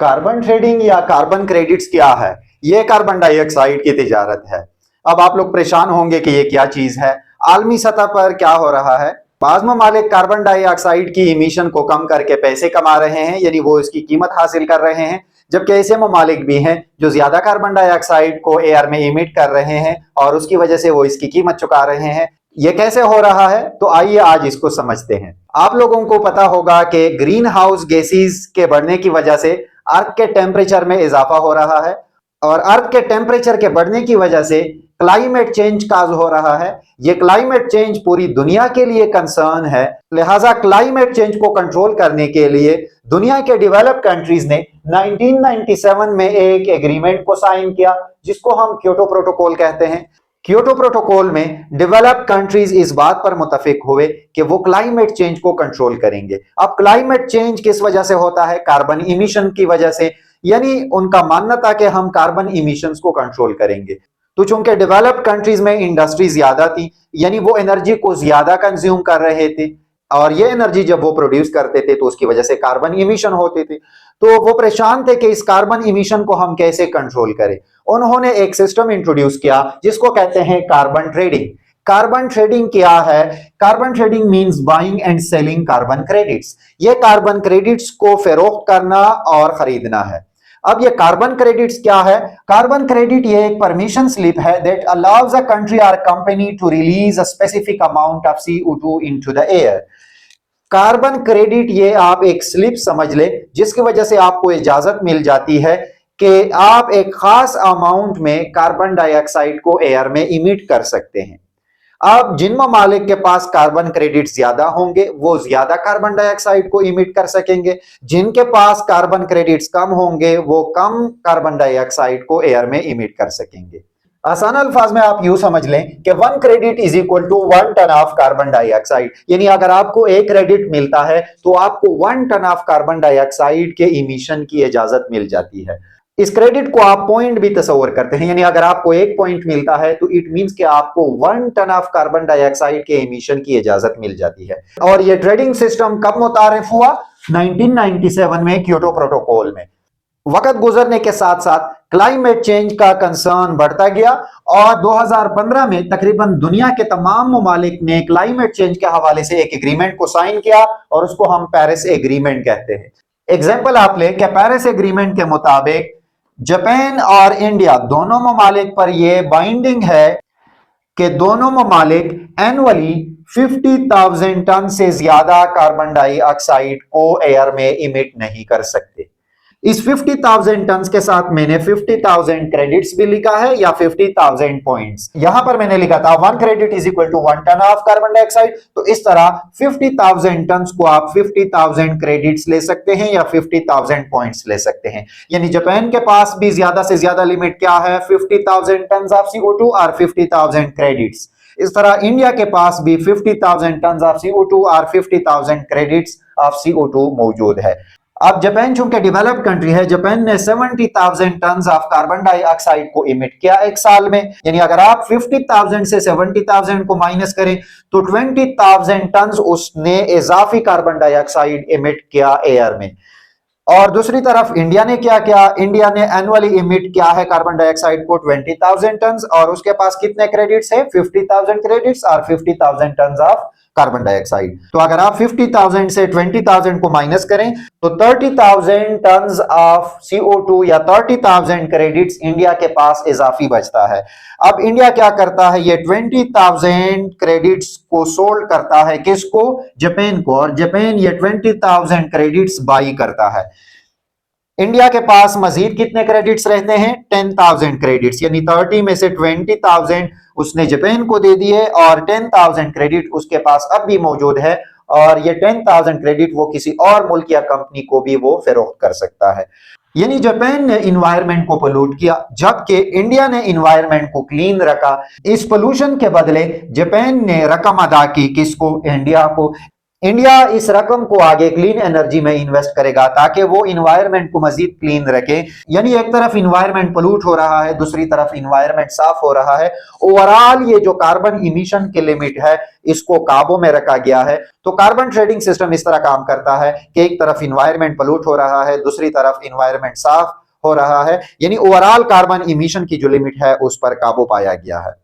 Carbon trading या carbon credits क्या है? ये कार्बन डाइऑक्साइड की तिजारत है। अब आप लोग परेशान होंगे कि ये क्या चीज है, आलमी सतह पर क्या हो रहा है। बाज़ ममालिक कार्बन डाइऑक्साइड की इमिशन को कम करके पैसे कमा रहे हैं, यानी वो इसकी कीमत हासिल कर रहे हैं, जबकि ऐसे ममालिक भी हैं जो ज्यादा कार्बन डाइऑक्साइड को एयर में इमिट कर रहे हैं और उसकी वजह से वो इसकी कीमत चुका रहे हैं। ये कैसे हो रहा है, तो आइए आज इसको समझते हैं। आप लोगों को पता होगा कि ग्रीन हाउस गैसेस के बढ़ने की वजह से अर्थ के टेम्परेचर में इजाफा हो रहा है और अर्थ के टेम्परेचर के बढ़ने की वजह से क्लाइमेट चेंज काज हो रहा है। ये क्लाइमेट चेंज पूरी दुनिया के लिए कंसर्न है। लिहाजा क्लाइमेट चेंज को कंट्रोल करने के लिए दुनिया के डेवलप्ड कंट्रीज ने 1997 में एक एग्रीमेंट को साइन किया, जिसको हम क्योटो प्रोटोकॉल कहते हैं। क्योटो प्रोटोकॉल में डेवलप्ड कंट्रीज इस बात पर मुत्तफिक हुए कि वो क्लाइमेट चेंज को कंट्रोल करेंगे। अब क्लाइमेट चेंज किस वजह से होता है? कार्बन इमिशन की वजह से, यानी उनका मानना था कि हम कार्बन इमिशंस को कंट्रोल करेंगे। तो चूंकि डेवलप्ड कंट्रीज में इंडस्ट्री ज्यादा थी, यानी वो एनर्जी को ज्यादा कंज्यूम कर रहे थे और ये एनर्जी जब वो प्रोड्यूस करते थे तो उसकी वजह से कार्बन इमिशन होते थे। तो वो परेशान थे कि इस कार्बन इमिशन को हम कैसे कंट्रोल करें। उन्होंने एक सिस्टम इंट्रोड्यूस किया जिसको कहते हैं कार्बन ट्रेडिंग। कार्बन ट्रेडिंग क्या है? Carbon trading means buying and selling carbon credits. ये कार्बन क्रेडिट्स को फरोख्त करना और खरीदना है। अब ये कार्बन क्रेडिट्स क्या है? कार्बन क्रेडिट ये एक परमिशन स्लिप है दैट अलाउज अ कंट्री और company to release a specific amount of CO2 into the air. Carbon credit ये आप एक स्लिप समझ ले, जिसकी वजह से आपको इजाजत मिल जाती है कि आप एक खास अमाउंट में कार्बन डाइऑक्साइड को एयर में इमिट कर सकते हैं। अब जिन ममालिक के पास कार्बन क्रेडिट ज्यादा होंगे वो ज्यादा कार्बन डाइऑक्साइड को इमिट कर सकेंगे, जिनके पास कार्बन क्रेडिट्स कम होंगे वो कम कार्बन डाइऑक्साइड को एयर में इमिट कर सकेंगे। आसान अल्फाज में आप यूं समझ लें कि 1 credit is equal to 1 ton of carbon dioxide, यानी अगर आपको 1 क्रेडिट मिलता है तो आपको 1 टन ऑफ कार्बन डाइऑक्साइड के इमिशन की इजाजत मिल जाती है। इस क्रेडिट को आप पॉइंट भी तस्वर करते हैं, यानी अगर आपको 1 पॉइंट मिलता है तो इट मींस कि आपको 1 टन ऑफ कार्बन डाइऑक्साइड के इमिशन की इजाजत मिल जाती है। और ये ट्रेडिंग सिस्टम कब मुतारिफ हुआ? 1997 में क्योटो प्रोटोकॉल में। वक्त गुजरने के साथ साथ क्लाइमेट चेंज का कंसर्न बढ़ता गया और 2015 में तकरीबन दुनिया के तमाम ममालिक ने क्लाइमेट चेंज के हवाले से एक एग्रीमेंट को साइन किया और उसको हम पेरिस एग्रीमेंट कहते हैं। एग्जाम्पल आप ले कि पेरिस एग्रीमेंट के मुताबिक जापान और इंडिया दोनों ममालिक पर यह बाइंडिंग है कि दोनों ममालिक एनुअली 50,000 टन से ज्यादा कार्बन डाइऑक्साइड को एयर में इमिट नहीं कर सकते। इस 50,000 टन के साथ मैंने 50,000 क्रेडिट्स भी लिखा है या 50,000 पॉइंट्स। यहां पर मैंने लिखा था 1 credit is equal to 1 ton of carbon dioxide, तो इस तरह 50,000 टन को आप 50,000 क्रेडिट्स ले सकते हैं या 50,000 पॉइंट्स ले सकते हैं। यानी जापान के पास भी ज्यादा से ज्यादा लिमिट क्या है? 50,000 टन ऑफ CO2 और 50,000 क्रेडिट्स। इस तरह इंडिया के पास भी 50,000 टन ऑफ CO2 और 50,000 क्रेडिट्स ऑफ CO2 मौजूद है। अब जापान चूंकि डेवलप्ड कंट्री है, जापान ने 70,000 टन ऑफ कार्बन डाइऑक्साइड को इमिट किया एक साल में। यानी अगर आप 50,000 से 70,000 को माइनस करें तो 20,000 टन उसने इजाफी कार्बन डाइऑक्साइड इमिट किया एयर में। और दूसरी तरफ इंडिया ने क्या किया? इंडिया ने एनुअली इमिट किया है कार्बन डाइऑक्साइड को 20,000 टन और उसके पास कितने क्रेडिट्स है? 50,000 क्रेडिट्स और 50,000 टन ऑफ कार्बन डाइऑक्साइड। तो अगर आप 50,000 से 20,000 को माइनस करें तो 30,000 टन ऑफ CO2 या 30,000 क्रेडिट्स इंडिया के पास इजाफी बचता है। अब इंडिया क्या करता है? ये 20,000 क्रेडिट्स को सोल्ड करता है किसको? जापान को, और जापान ये 20,000 क्रेडिट्स बाई करता है। इंडिया के पास मजीद कितने क्रेडिट्स रहते हैं? 10,000 क्रेडिट्स, यानी 30 में से 20,000 उसने जापान को दे दिए और 10,000 क्रेडिट उसके पास अब भी मौजूद है और ये 10,000 क्रेडिट वो किसी और मुल्क या कंपनी को भी वो फरोख्त कर सकता है। यानी जापान ने इन्वायरमेंट को पोल्यूट किया जबकि इंडिया ने इन्वायरमेंट को क्लीन रखा। इस पोल्यूशन के बदले जापान ने रकम अदा की किसको? इंडिया को। इंडिया इस रकम को आगे क्लीन एनर्जी में इन्वेस्ट करेगा ताकि वो इन्वायरमेंट को मजीद क्लीन रखे। यानी एक तरफ इन्वायरमेंट पोल्यूट हो रहा है, दूसरी तरफ इन्वायरमेंट साफ हो रहा है। ओवरऑल ये जो कार्बन इमिशन की लिमिट है इसको काबू में रखा गया है। तो कार्बन ट्रेडिंग सिस्टम इस तरह काम करता है कि एक तरफ इन्वायरमेंट पोल्यूट हो रहा है, दूसरी तरफ इन्वायरमेंट साफ हो रहा है, यानी ओवरऑल कार्बन इमिशन की जो लिमिट है उस पर काबू पाया गया है।